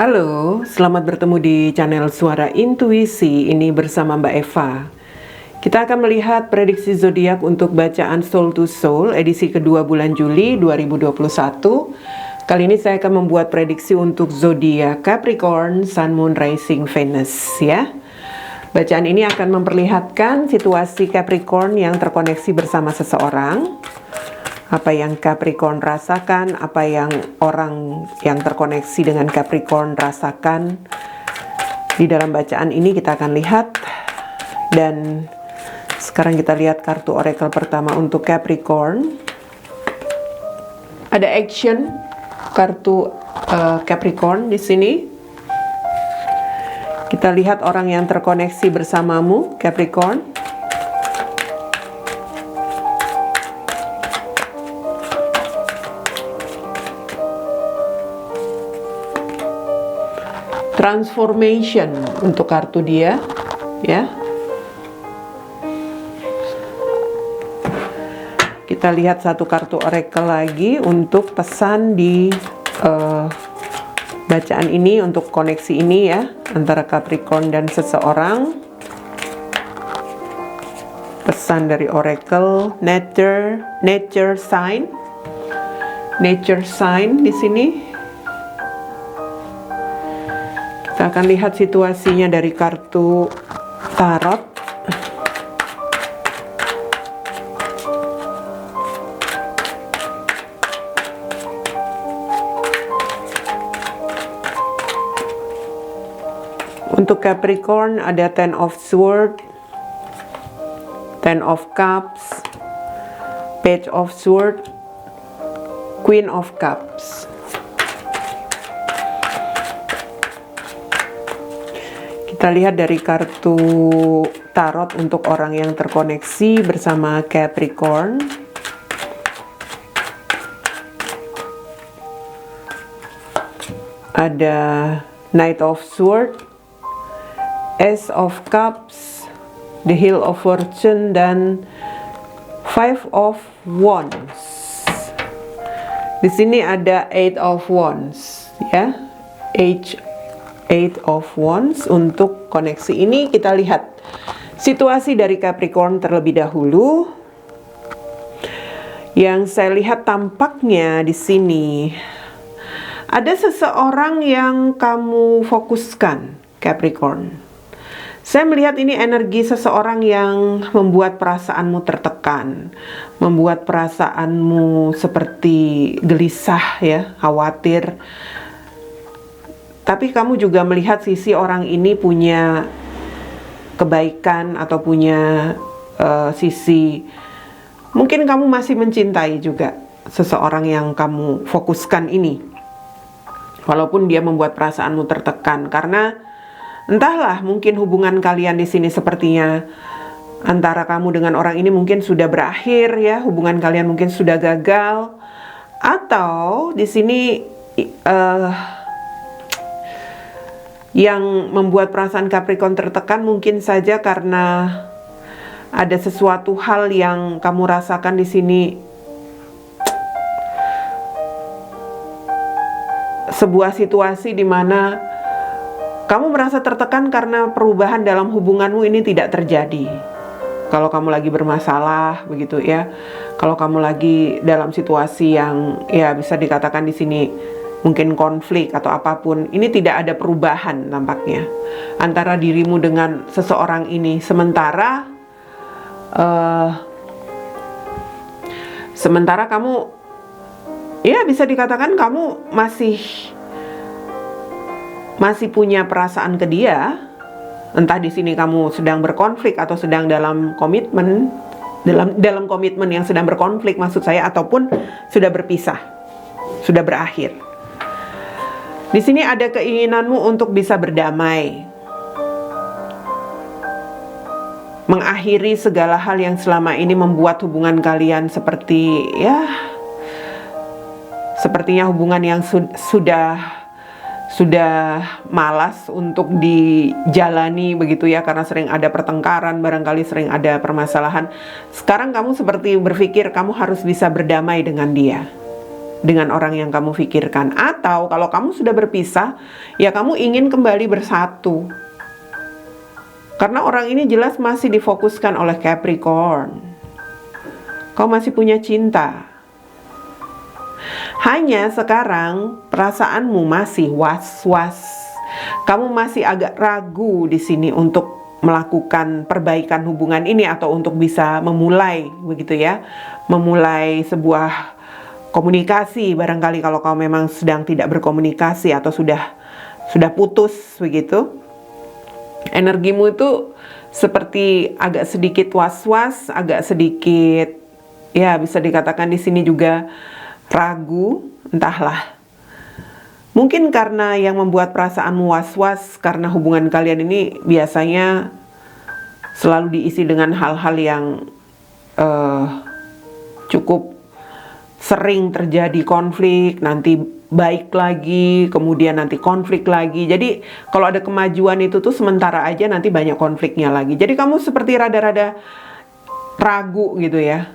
Halo, selamat bertemu di channel Suara Intuisi. Ini bersama Mbak Eva. Kita akan melihat prediksi zodiak untuk bacaan Soul to Soul edisi kedua bulan Juli 2021. Kali ini saya akan membuat prediksi untuk zodiak Capricorn, Sun, Moon, Rising, Venus ya. Bacaan ini akan memperlihatkan situasi Capricorn yang terkoneksi bersama seseorang. Apa yang Capricorn rasakan, apa yang orang yang terkoneksi dengan Capricorn rasakan. Di dalam bacaan ini kita akan lihat. Dan sekarang kita lihat kartu oracle pertama untuk Capricorn. Ada action kartu Capricorn di sini. Kita lihat orang yang terkoneksi bersamamu, Capricorn. Transformation untuk kartu dia ya. Kita lihat satu kartu oracle lagi untuk pesan di bacaan ini, untuk koneksi ini ya antara Capricorn dan seseorang. Pesan dari oracle nature sign di sini. Kita akan lihat situasinya dari kartu tarot. Untuk Capricorn ada Ten of Swords, Ten of Cups, Page of Swords, Queen of Cups. Kita lihat dari kartu tarot untuk orang yang terkoneksi bersama Capricorn. Ada Knight of Swords, Ace of Cups, The Wheel of Fortune, dan Five of Wands. Di sini ada Eight of Wands ya. Eight of Wands. Untuk koneksi ini kita lihat situasi dari Capricorn terlebih dahulu. Yang saya lihat tampaknya di sini ada seseorang yang kamu fokuskan, Capricorn. Saya melihat ini energi seseorang yang membuat perasaanmu tertekan, membuat perasaanmu seperti gelisah ya, khawatir. Tapi kamu juga melihat sisi orang ini punya kebaikan atau punya sisi, mungkin kamu masih mencintai juga seseorang yang kamu fokuskan ini. Walaupun dia membuat perasaanmu tertekan, karena entahlah, mungkin hubungan kalian di sini sepertinya antara kamu dengan orang ini mungkin sudah berakhir ya, hubungan kalian mungkin sudah gagal, atau di sini yang membuat perasaan Capricorn tertekan mungkin saja karena ada sesuatu hal yang kamu rasakan di sini, sebuah situasi di mana kamu merasa tertekan karena perubahan dalam hubunganmu ini tidak terjadi. Kalau kamu lagi bermasalah begitu ya, kalau kamu lagi dalam situasi yang ya bisa dikatakan di sini mungkin konflik atau apapun, ini tidak ada perubahan tampaknya antara dirimu dengan seseorang ini. Sementara kamu ya bisa dikatakan kamu masih punya perasaan ke dia. Entah di sini kamu sedang berkonflik atau sedang dalam komitmen, dalam komitmen yang sedang berkonflik maksud saya, ataupun sudah berpisah, sudah berakhir. Di sini ada keinginanmu untuk bisa berdamai, mengakhiri segala hal yang selama ini membuat hubungan kalian seperti ya, sepertinya hubungan yang sudah malas untuk dijalani begitu ya, karena sering ada pertengkaran, barangkali sering ada permasalahan. Sekarang kamu seperti berpikir kamu harus bisa berdamai dengan dia. dengan orang yang kamu pikirkan. Atau kalau kamu sudah berpisah, ya kamu ingin kembali bersatu. Karena orang ini jelas masih difokuskan oleh Capricorn. Kau masih punya cinta. Hanya sekarang perasaanmu masih was-was. Kamu masih agak ragu di sini untuk melakukan perbaikan hubungan ini atau untuk bisa memulai, begitu ya. Memulai sebuah komunikasi, barangkali kalau kau memang sedang tidak berkomunikasi atau sudah putus begitu. Energimu itu seperti agak sedikit was-was, agak sedikit ya bisa dikatakan di sini juga ragu, entahlah. Mungkin karena yang membuat perasaanmu was-was karena hubungan kalian ini biasanya selalu diisi dengan hal-hal yang cukup sering terjadi konflik, nanti baik lagi, kemudian nanti konflik lagi. Jadi kalau ada kemajuan itu tuh sementara aja, nanti banyak konfliknya lagi. Jadi kamu seperti rada-rada ragu gitu ya.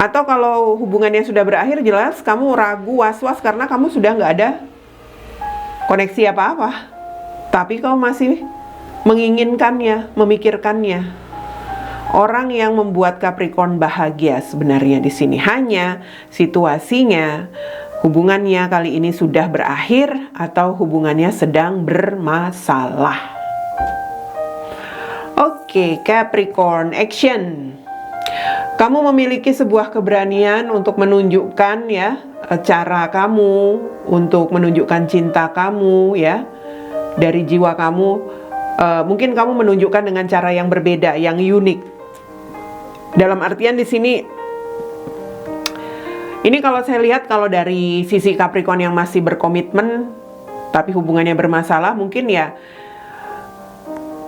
Atau kalau hubungannya sudah berakhir, jelas kamu ragu, was-was karena kamu sudah nggak ada koneksi apa-apa. Tapi kamu masih menginginkannya, memikirkannya. Orang yang membuat Capricorn bahagia sebenarnya di sini. Hanya situasinya hubungannya kali ini sudah berakhir atau hubungannya sedang bermasalah. Oke, Capricorn, action. Kamu memiliki sebuah keberanian untuk menunjukkan ya cara kamu untuk menunjukkan cinta kamu ya dari jiwa kamu. Mungkin kamu menunjukkan dengan cara yang berbeda, yang unik. Dalam artian di sini, ini kalau saya lihat kalau dari sisi Capricorn yang masih berkomitmen tapi hubungannya bermasalah, mungkin ya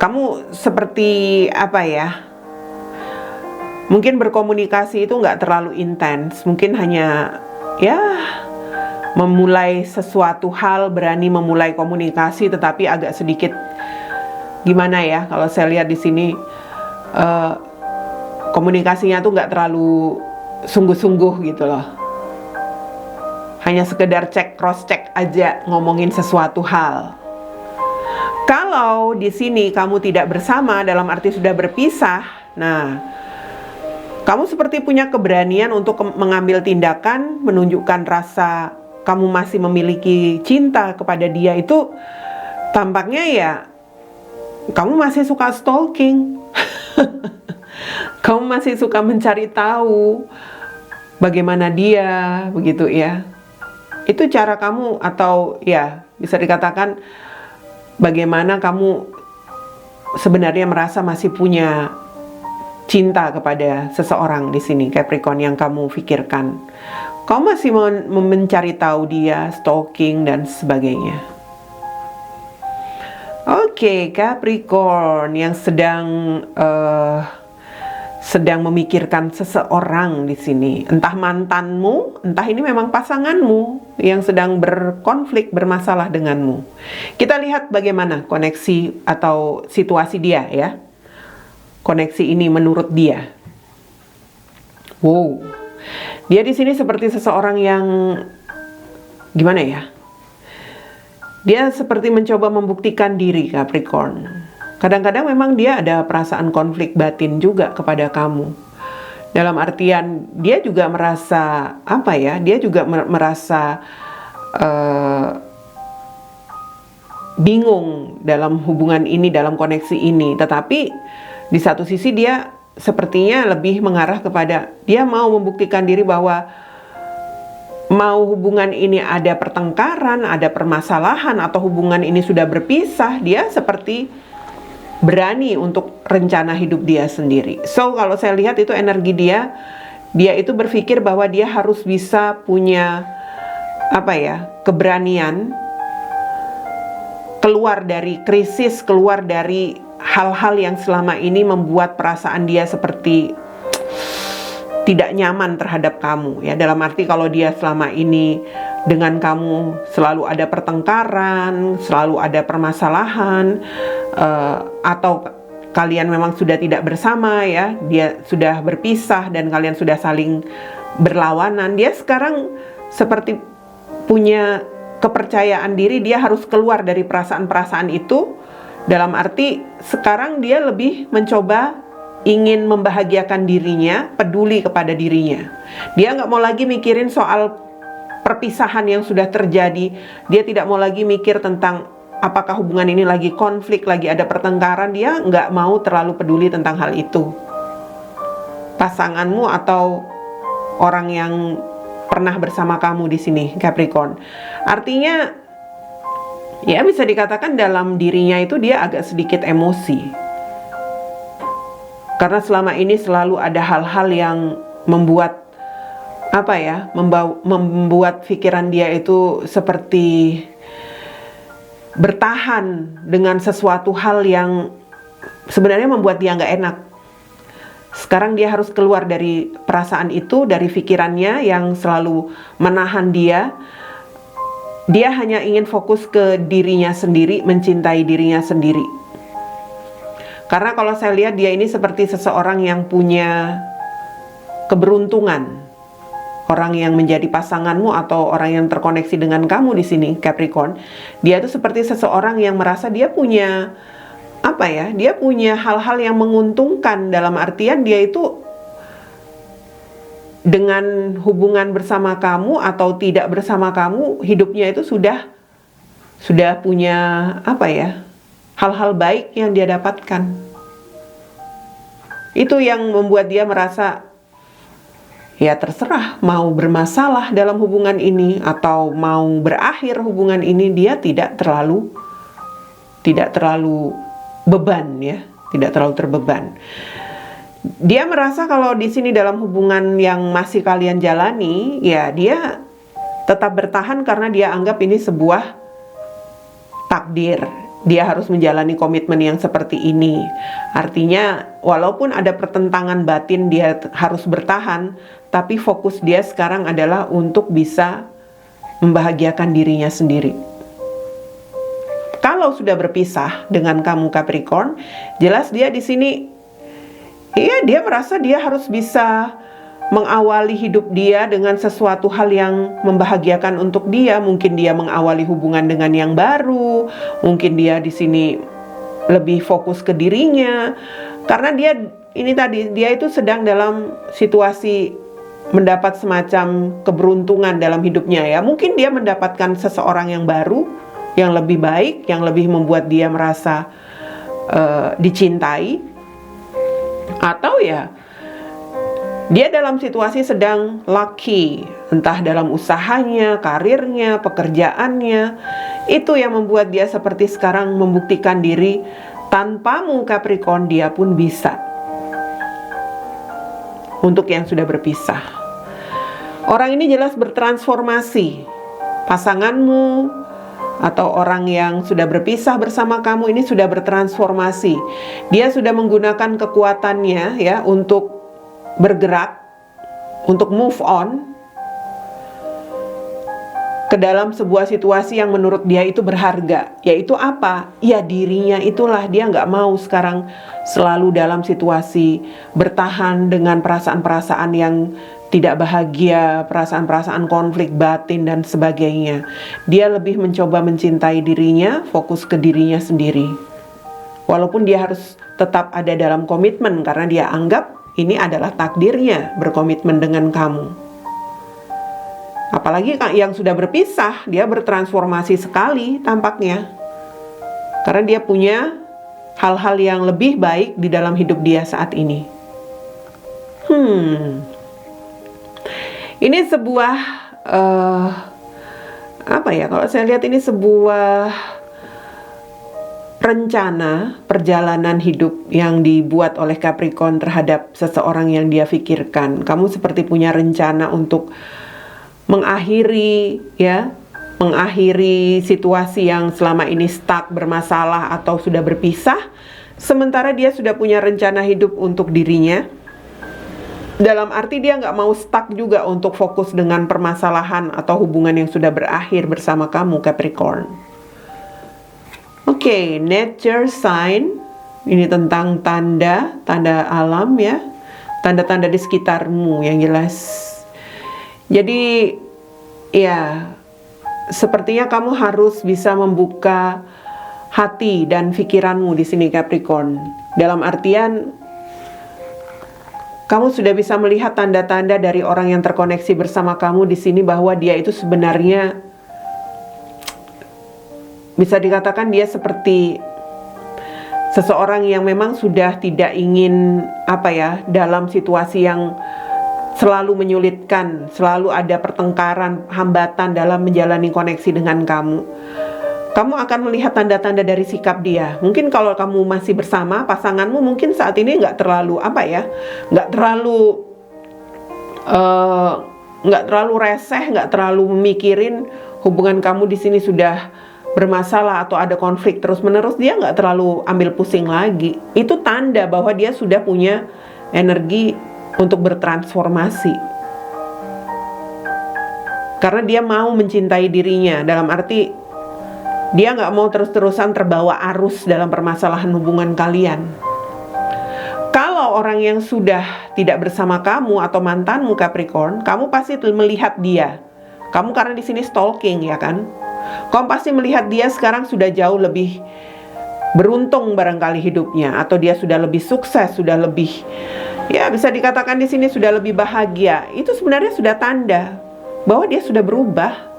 kamu seperti apa ya? Mungkin berkomunikasi itu nggak terlalu intens, mungkin hanya ya memulai sesuatu hal, berani memulai komunikasi, tetapi agak sedikit gimana ya? Kalau saya lihat di sini. Komunikasinya tuh nggak terlalu sungguh-sungguh gitu loh. Hanya sekedar cross check aja ngomongin sesuatu hal. Kalau di sini kamu tidak bersama dalam arti sudah berpisah, nah kamu seperti punya keberanian untuk mengambil tindakan, menunjukkan rasa kamu masih memiliki cinta kepada dia itu tampaknya ya kamu masih suka stalking. Kamu masih suka mencari tahu bagaimana dia, begitu ya. Itu cara kamu atau ya bisa dikatakan bagaimana kamu sebenarnya merasa masih punya cinta kepada seseorang di sini, Capricorn, yang kamu pikirkan. Kamu masih mencari tahu dia, stalking dan sebagainya. Oke, Capricorn yang sedang memikirkan seseorang di sini, entah mantanmu, entah ini memang pasanganmu yang sedang berkonflik, bermasalah denganmu. Kita lihat bagaimana koneksi atau situasi dia ya. Koneksi ini menurut dia. Wow. Dia di sini seperti seseorang yang gimana ya? Dia seperti mencoba membuktikan diri, Capricorn. Kadang-kadang memang dia ada perasaan konflik batin juga kepada kamu. Dalam artian dia juga merasa apa ya? Dia juga merasa bingung dalam hubungan ini, dalam koneksi ini. Tetapi di satu sisi dia sepertinya lebih mengarah kepada dia mau membuktikan diri bahwa mau hubungan ini ada pertengkaran, ada permasalahan, atau hubungan ini sudah berpisah, dia seperti berani untuk rencana hidup dia sendiri. So kalau saya lihat itu energi dia itu berpikir bahwa dia harus bisa punya apa ya, keberanian keluar dari krisis, keluar dari hal-hal yang selama ini membuat perasaan dia seperti tidak nyaman terhadap kamu ya. Dalam arti kalau dia selama ini dengan kamu selalu ada pertengkaran, selalu ada permasalahan, atau kalian memang sudah tidak bersama ya, dia sudah berpisah dan kalian sudah saling berlawanan, dia sekarang seperti punya kepercayaan diri, dia harus keluar dari perasaan-perasaan itu. Dalam arti sekarang dia lebih mencoba ingin membahagiakan dirinya, peduli kepada dirinya. Dia nggak mau lagi mikirin soal perpisahan yang sudah terjadi. Dia tidak mau lagi mikir tentang apakah hubungan ini lagi konflik, lagi ada pertengkaran. Dia nggak mau terlalu peduli tentang hal itu. Pasanganmu atau orang yang pernah bersama kamu di sini, Capricorn, artinya ya bisa dikatakan dalam dirinya itu dia agak sedikit emosi. Karena selama ini selalu ada hal-hal yang membuat membuat pikiran dia itu seperti bertahan dengan sesuatu hal yang sebenarnya membuat dia nggak enak. Sekarang dia harus keluar dari perasaan itu, dari pikirannya yang selalu menahan dia. Dia hanya ingin fokus ke dirinya sendiri, mencintai dirinya sendiri. Karena kalau saya lihat dia ini seperti seseorang yang punya keberuntungan. Orang yang menjadi pasanganmu atau orang yang terkoneksi dengan kamu di sini, Capricorn. Dia itu seperti seseorang yang merasa dia punya dia punya hal-hal yang menguntungkan, dalam artian dia itu dengan hubungan bersama kamu atau tidak bersama kamu, hidupnya itu sudah punya hal-hal baik yang dia dapatkan. Itu yang membuat dia merasa ya terserah mau bermasalah dalam hubungan ini atau mau berakhir hubungan ini, dia tidak terlalu beban ya, tidak terlalu terbeban. Dia merasa kalau di sini dalam hubungan yang masih kalian jalani, ya dia tetap bertahan karena dia anggap ini sebuah takdir. Dia harus menjalani komitmen yang seperti ini. Artinya walaupun ada pertentangan batin, dia harus bertahan, tapi fokus dia sekarang adalah untuk bisa membahagiakan dirinya sendiri. Kalau sudah berpisah dengan kamu Capricorn, jelas dia di sini dia merasa dia harus bisa mengawali hidup dia dengan sesuatu hal yang membahagiakan untuk dia. Mungkin dia mengawali hubungan dengan yang baru, mungkin dia di sini lebih fokus ke dirinya. Karena dia itu sedang dalam situasi mendapat semacam keberuntungan dalam hidupnya ya. Mungkin dia mendapatkan seseorang yang baru, yang lebih baik, yang lebih membuat dia merasa dicintai. Atau ya dia dalam situasi sedang lucky, entah dalam usahanya, karirnya, pekerjaannya. Itu yang membuat dia seperti sekarang membuktikan diri, tanpamu Capricorn dia pun bisa. Untuk yang sudah berpisah, orang ini jelas bertransformasi. Pasanganmu atau orang yang sudah berpisah bersama kamu ini sudah bertransformasi. Dia sudah menggunakan kekuatannya ya untuk bergerak, untuk move on ke dalam sebuah situasi yang menurut dia itu berharga. Yaitu apa? Ya dirinya itulah. Dia nggak mau sekarang selalu dalam situasi bertahan dengan perasaan-perasaan yang tidak bahagia, perasaan-perasaan konflik batin dan sebagainya. Dia lebih mencoba mencintai dirinya, fokus ke dirinya sendiri. Walaupun dia harus tetap ada dalam komitmen karena dia anggap ini adalah takdirnya berkomitmen dengan kamu. Apalagi yang sudah berpisah, dia bertransformasi sekali tampaknya. Karena dia punya hal-hal yang lebih baik di dalam hidup dia saat ini. Ini sebuah kalau saya lihat ini sebuah rencana perjalanan hidup yang dibuat oleh Capricorn terhadap seseorang yang dia pikirkan. Kamu seperti punya rencana untuk mengakhiri situasi yang selama ini stuck, bermasalah atau sudah berpisah. Sementara dia sudah punya rencana hidup untuk dirinya. Dalam arti dia nggak mau stuck juga untuk fokus dengan permasalahan atau hubungan yang sudah berakhir bersama kamu Capricorn. Oke, nature sign Ini tentang tanda alam ya, tanda-tanda di sekitarmu yang jelas. Jadi ya, sepertinya kamu harus bisa membuka hati dan pikiranmu di sini Capricorn. Dalam artian kamu sudah bisa melihat tanda-tanda dari orang yang terkoneksi bersama kamu di sini bahwa dia itu sebenarnya bisa dikatakan dia seperti seseorang yang memang sudah tidak ingin dalam situasi yang selalu menyulitkan, selalu ada pertengkaran, hambatan dalam menjalani koneksi dengan kamu. Kamu akan melihat tanda-tanda dari sikap dia. Mungkin kalau kamu masih bersama pasanganmu, mungkin saat ini nggak terlalu reseh, nggak terlalu memikirin hubungan kamu di sini sudah bermasalah atau ada konflik terus-menerus. Dia nggak terlalu ambil pusing lagi. Itu tanda bahwa dia sudah punya energi untuk bertransformasi. Karena dia mau mencintai dirinya, dalam arti dia nggak mau terus-terusan terbawa arus dalam permasalahan hubungan kalian. Kalau orang yang sudah tidak bersama kamu atau mantanmu Capricorn, kamu pasti melihat dia. Kamu karena di sini stalking ya kan? Kamu pasti melihat dia sekarang sudah jauh lebih beruntung barangkali hidupnya, atau dia sudah lebih sukses, sudah lebih, ya bisa dikatakan di sini sudah lebih bahagia. Itu sebenarnya sudah tanda bahwa dia sudah berubah.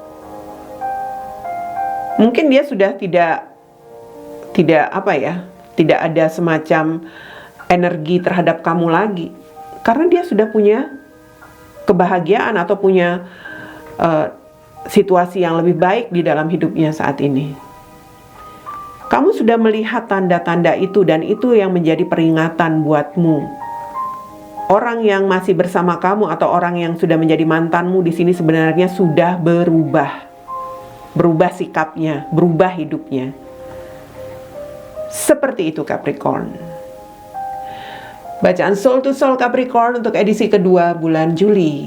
Mungkin dia sudah tidak ada semacam energi terhadap kamu lagi, karena dia sudah punya kebahagiaan atau punya situasi yang lebih baik di dalam hidupnya saat ini. Kamu sudah melihat tanda-tanda itu, dan itu yang menjadi peringatan buatmu. Orang yang masih bersama kamu atau orang yang sudah menjadi mantanmu di sini sebenarnya sudah berubah sikapnya, berubah hidupnya. Seperti itu Capricorn. Bacaan Soul to Soul Capricorn untuk edisi kedua bulan Juli.